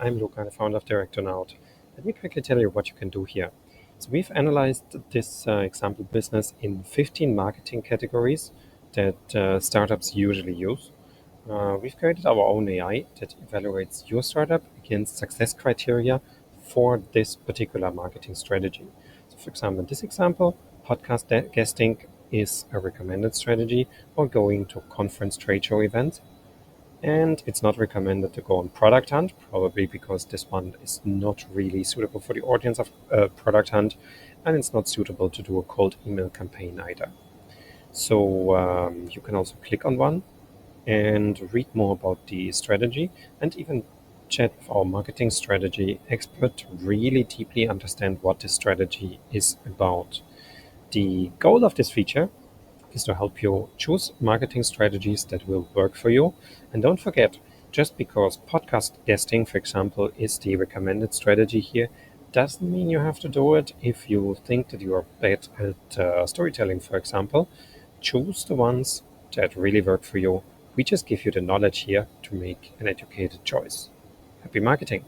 I'm Luca, the founder of Directonaut. Let me quickly tell you what you can do here. So we've analyzed this example business in 15 marketing categories that startups usually use. We've created our own AI that evaluates your startup against success criteria for this particular marketing strategy. So for example, in this example, podcast guesting is a recommended strategy for going to conference trade show events. And it's not recommended to go on Product Hunt, probably because this one is not really suitable for the audience of Product Hunt, and it's not suitable to do a cold email campaign either. So you can also click on one and read more about the strategy and even chat with our marketing strategy expert to really deeply understand what this strategy is about. The goal of this feature is to help you choose marketing strategies that will work for you. And don't forget, just because podcast guesting, for example, is the recommended strategy here, doesn't mean you have to do it if you think that you are bad at storytelling, for example. Choose the ones that really work for you. We just give you the knowledge here to make an educated choice. Happy marketing!